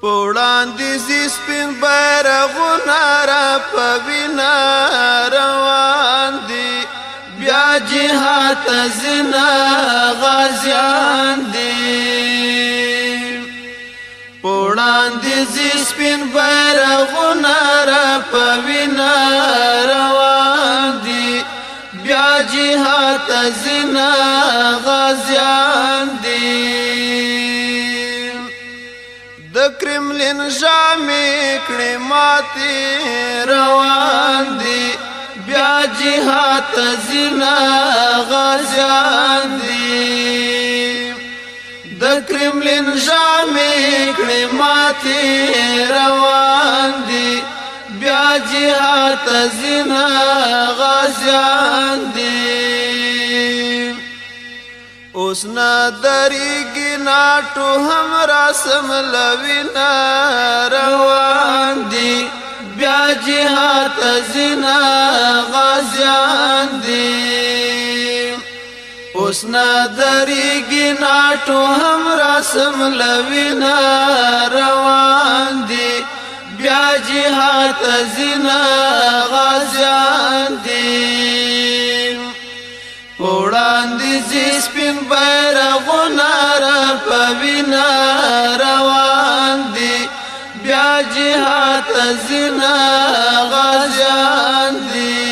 پوړاندې زی سپین بیرغونه را په وینا روان دي بیا جهاد ته ځینه غازیان دي پوړاندې زی سپین بیرغونه را په وینا روان دي بیا جهاد ته ځینه غازیان دي د کرملین ژامې کړې ماتې روان دي بیا جهاد ته ځینه غازیان دي د کرملین ژامې کړې ماتې روان دي بیا جهاد ته ځینه غازیان دي اوس نه درېږي ناټو هم راسم لوینا روان دي بیا جهاد ته ځینه غازیان دي اوس نه درېږي ناټو هم راسم لوینا روان دي بیا جهاد ته ځینه غازیان دي وړاندې زی سپین بیرغونه را په وینا روان دي بیا جهاد ته ځینه غازیان دي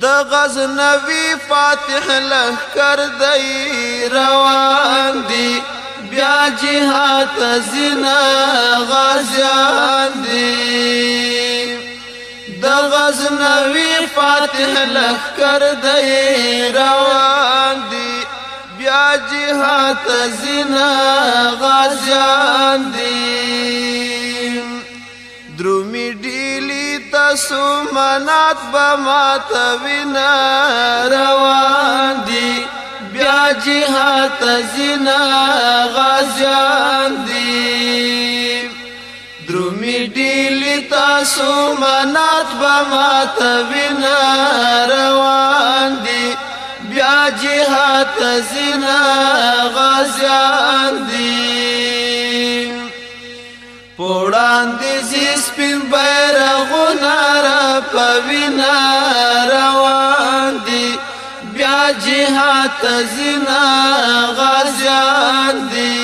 د غزنوي فاتح لښکر دی روان دي بیا جهاد ته ځینه غازیان دي د غزنوي فاتح لښکر دی روان دي بیا جهاد ته ځینه غازیان دي درومي ډیلي تاسو منات به ماته وینا روان دي بیا جهاد ته ځینه غازیان دي درومي ډیلي تاسو منات به ماته وینا روان دي بیا جهاد ته ځینه غازیان دي پوړاندې زی سپین بیرغونه را په وینا روان دي بیا جهاد ته ځینه غازیان دي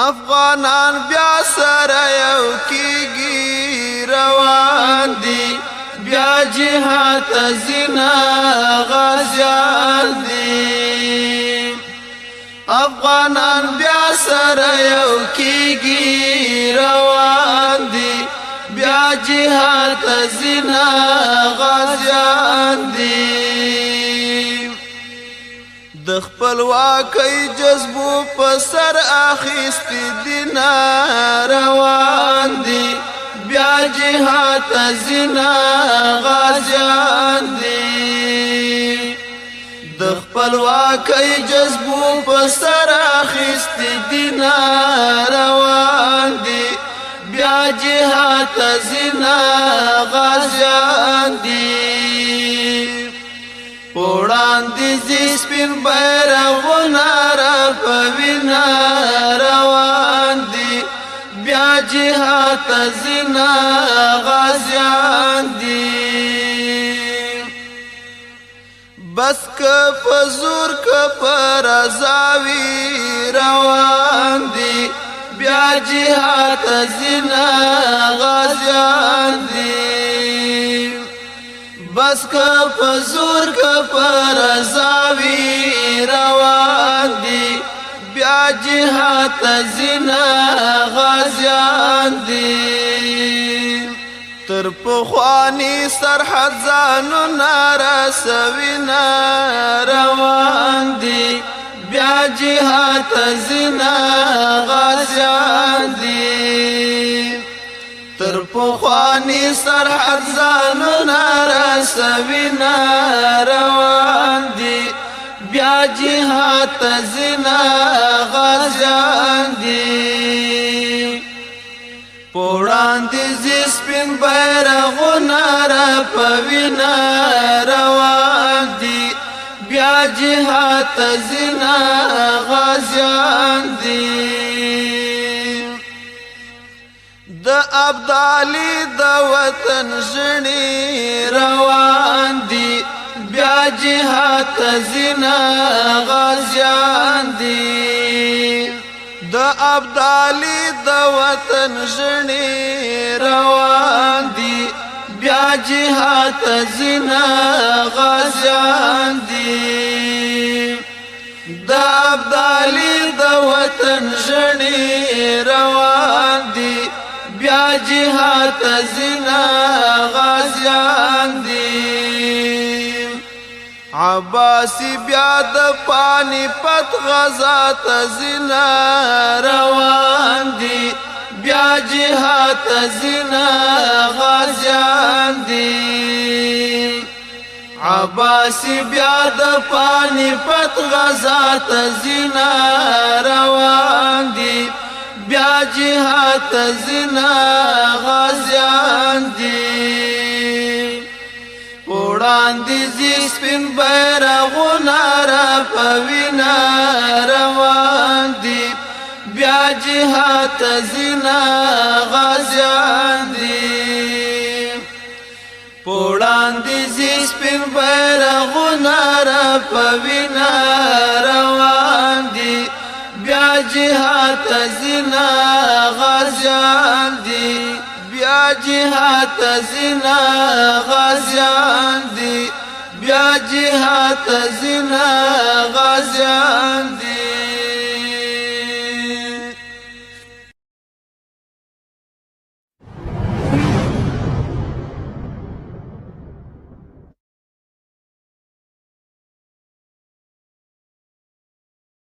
افغانان بیا سره یو کیږي روان دي بیا جهاد ته ځینه غازیان دي افغانان بیا سره یو کیږي روان دي بیا جهاد ته ځینه غازیان دي د خپلواکۍ جذبو په سر اخیستې دینه روان دي بیا جهاد ته ځینه غازیان دي د خپلواکۍ جذبو په سر اخیستې دینه روان دي بیا جهاد ته ځینه غازیان دي وړاندې زی سپین بیرغونه را په وینا روان دي بیا جهاد ته ځینه غازیان دي بس که په زور که په رضاوي روان دي بیا جهاد ته ځینه غازیان دي بس که په زور که په رضاوي روان دي بیا جهاد ته ځینه غازیان دي تر پخواني سرحد ځانونه رسوینه روان دي بیا جهاد ته ځینه غازیان دي تر پخواني سرحد ځانونه رسوینه روان دي بیا جهاد ته ځینه غازیان دي پوړاندې زی سپین بیرغونه را په وینا روان دي بیا جهاد ته ځینه غازیان دي د ابدالي د وطن ژړې روان دي بیا جهاد ته ځينه غازیان دي د ابدالي د وطن ژړې روان دي بیا جهاد ته ځينه غازیان دي د ابدالي د وطن ژړې روان دي بیا جهاد ته ځينه غازیان دي عباسی بیا د پانی پت غزا ته ځينه روان دي بیا جهاد ته ځينه غازیان دي عباسی بیا د پانی پت غزا ته ځينه روان دي بیا جهاد ته ځينه غازیان دي وړاندې زی سپین بیرغونه را په وینا روان دي بیا جهاد ته ځينه غازیان دي وړاندې زی سپین بیرغونه را په وینا روان دي بیا جهاد ته ځينه غازیان دي بیا جهاد ته ځينه غازیان دي بیا جهاد ته ځينه غازیان